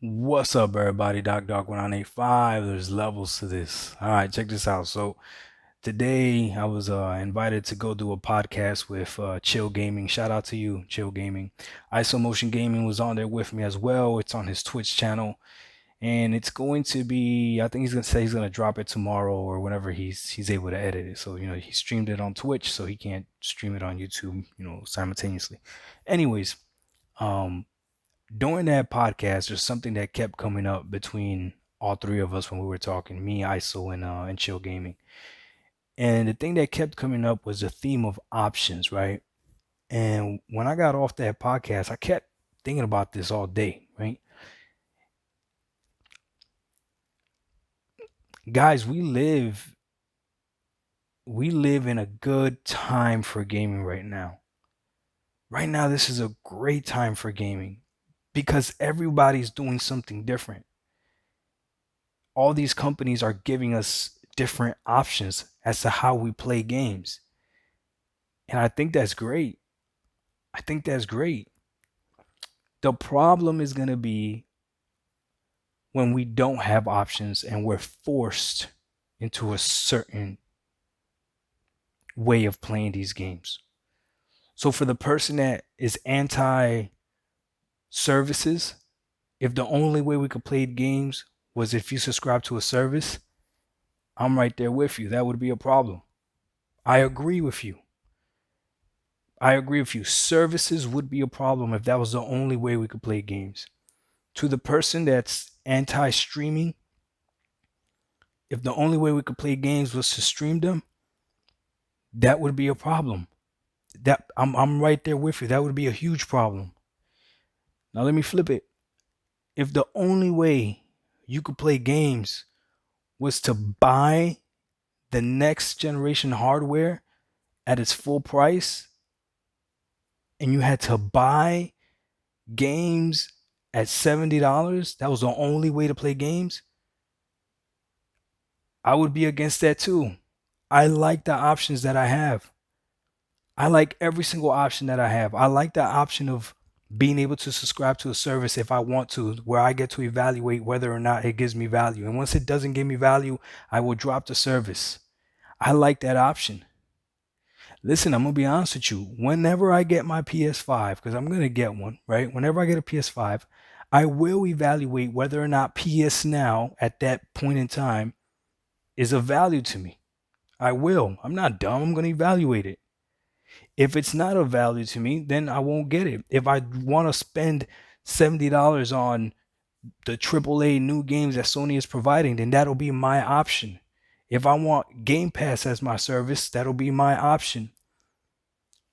What's up, everybody? Doc 1985. There's levels to this. All right, check this out. So today I was invited to go do a podcast with Chill Gaming. Shout out to you, Chill Gaming. ISO Motion Gaming was on there with me as well. It's on his Twitch channel, and it's going to be. I think he's gonna say he's gonna drop it tomorrow or whenever he's able to edit it. So he streamed it on Twitch, so he can't stream it on YouTube, simultaneously. Anyways, um during that podcast, there's something that kept coming up between all three of us when we were talking, me, ISO, and Chill Gaming. And the thing that kept coming up was the theme of options, right? And when I got off that podcast, I kept thinking about this all day, right? Guys, we live in a good time for gaming right now. Right now, this is a great time for gaming because everybody's doing something different. All these companies are giving us different options as to how we play games. And I think that's great. I think that's great. The problem is going to be when we don't have options and we're forced into a certain way of playing these games. So, for the person that is anti services, if the only way we could play games was if you subscribe to a service, I'm right there with you. That would be a problem. I agree with you. I agree with you. Services would be a problem if that was the only way we could play games. To the person that's anti streaming, if the only way we could play games was to stream them, that would be a problem. That I'm right there with you. That would be a huge problem. Now let me flip it. If the only way you could play games was to buy the next generation hardware at its full price, and you had to buy games at $70, that was the only way to play games, I would be against that too. I like the options that I have. I like every single option that I have. I like the option of being able to subscribe to a service if I want to, where I get to evaluate whether or not it gives me value. And once it doesn't give me value, I will drop the service. I like that option. Listen, I'm going to be honest with you. Whenever I get my PS5, because I'm going to get one, right? Whenever I get a PS5, I will evaluate whether or not PS Now at that point in time is of value to me. I will. I'm not dumb. I'm going to evaluate it. If it's not of value to me, then I won't get it. If I want to spend $70 on the AAA new games that Sony is providing, then that'll be my option. If I want Game Pass as my service, that'll be my option.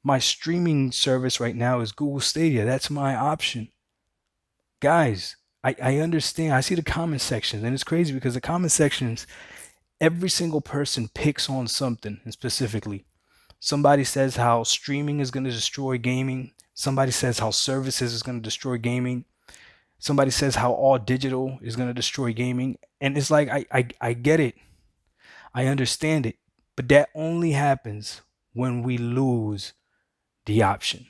My streaming service right now is Google Stadia. That's my option. Guys, I understand. I see the comment sections, and it's crazy because the comment sections, every single person picks on something, and specifically, somebody says how streaming is going to destroy gaming. Somebody says how services is going to destroy gaming. Somebody says how all digital is going to destroy gaming. And it's like, I get it. I understand it. But that only happens when we lose the option.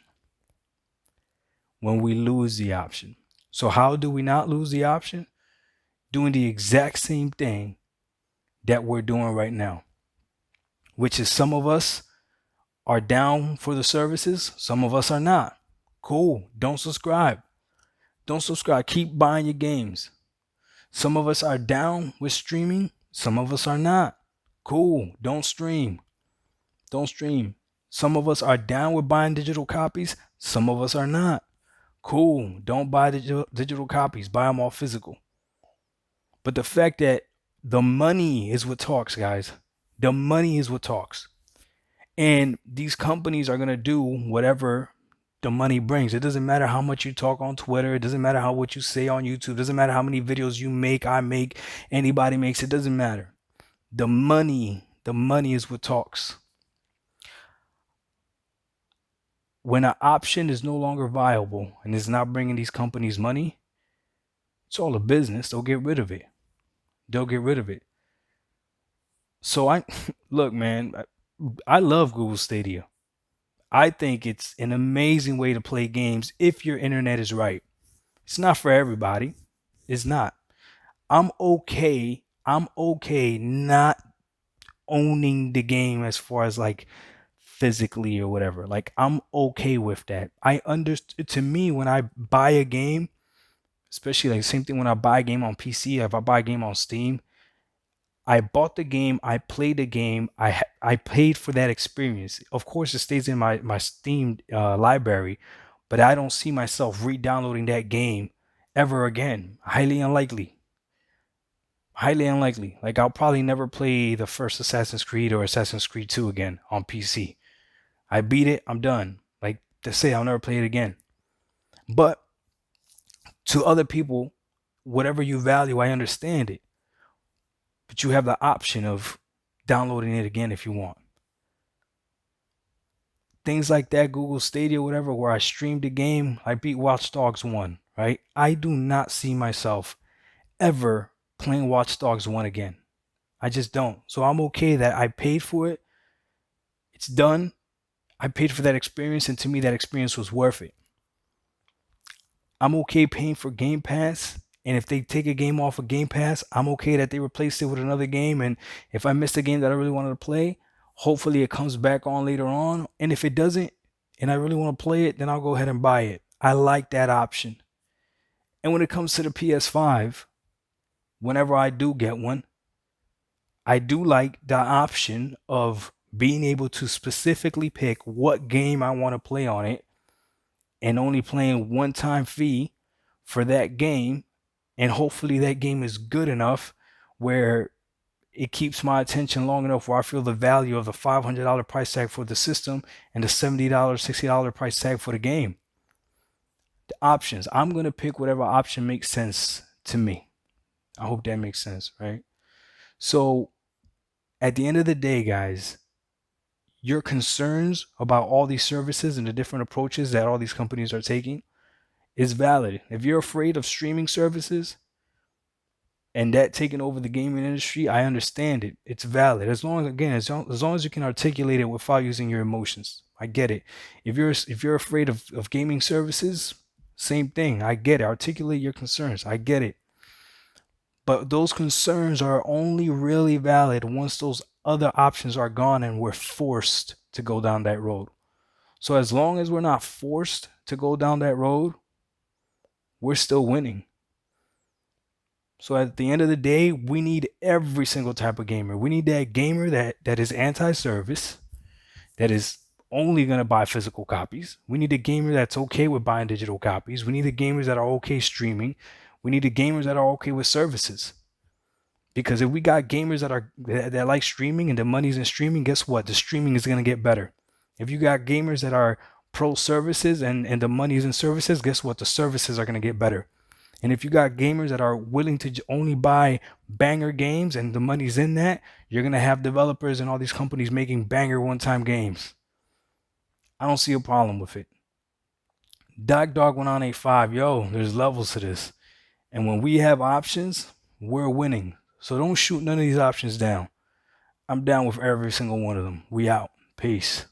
When we lose the option. So how do we not lose the option? Doing the exact same thing that we're doing right now, which is some of us are down for the services, some of us are not. Cool. Don't subscribe. Don't subscribe. Keep buying your games. Some of us are down with streaming, some of us are not. Cool. Don't stream. Don't stream. Some of us are down with buying digital copies, some of us are not. Cool. Don't buy digital copies. Buy them all physical. But the fact that the money is what talks, guys. The money is what talks. And these companies are going to do whatever the money brings. It doesn't matter how much you talk on Twitter. It doesn't matter how what you say on YouTube. It doesn't matter how many videos you make, I make, anybody makes. It doesn't matter. The money is what talks. When an option is no longer viable and is not bringing these companies money, it's all a business. They'll get rid of it. They'll get rid of it. So look, man, I love Google Stadia. I think it's an amazing way to play games if your internet is right. It's not for everybody. It's not. I'm okay. I'm okay not owning the game as far as like physically or whatever. Like I'm okay with that. I understand. To me, when I buy a game, especially like same thing when I buy a game on PC, if I buy a game on Steam, I bought the game, I played the game, I paid for that experience. Of course, it stays in my Steam library, but I don't see myself re-downloading that game ever again. Highly unlikely. Highly unlikely. Like I'll probably never play the first Assassin's Creed or Assassin's Creed 2 again on PC. I beat it, I'm done. Like to say I'll never play it again. But to other people, whatever you value, I understand it. But you have the option of downloading it again if you want. Things like that, Google Stadia, whatever, where I streamed the game, I beat Watch Dogs 1, right? I do not see myself ever playing Watch Dogs 1 again. I just don't. So I'm okay that I paid for it. It's done. I paid for that experience, and to me, that experience was worth it. I'm okay paying for Game Pass, and if they take a game off of Game Pass, I'm okay that they replace it with another game. And if I missed a game that I really wanted to play, hopefully it comes back on later on. And if it doesn't, and I really want to play it, then I'll go ahead and buy it. I like that option. And when it comes to the PS5, whenever I do get one, I do like the option of being able to specifically pick what game I want to play on it and only playing one-time fee for that game, and hopefully that game is good enough where it keeps my attention long enough where I feel the value of the $500 price tag for the system and the $70, $60 price tag for the game. The options. I'm going to pick whatever option makes sense to me. I hope that makes sense, right? So at the end of the day, guys, your concerns about all these services and the different approaches that all these companies are taking is valid. If you're afraid of streaming services and that taking over the gaming industry, I understand it. It's valid. As long as, again, as long as you can articulate it without using your emotions. I get it. If you're afraid of gaming services, same thing. I get it. Articulate your concerns. I get it. But those concerns are only really valid once those other options are gone and we're forced to go down that road. So as long as we're not forced to go down that road, we're still winning. So at the end of the day, we need every single type of gamer. We need that gamer that is anti-service, that is only going to buy physical copies. We need a gamer that's okay with buying digital copies. We need the gamers that are okay streaming. We need the gamers that are okay with services. Because if we got gamers that like streaming and the money's in streaming, guess what? The streaming is going to get better. If you got gamers that are pro services and the money's in services, guess what? The services are going to get better. And if you got gamers that are willing to only buy banger games and the money's in that, you're going to have developers and all these companies making banger one-time games. I don't see a problem with it. Dog 1985, yo, there's levels to this. And when we have options, we're winning. So don't shoot none of these options down. I'm down with every single one of them. We out. Peace.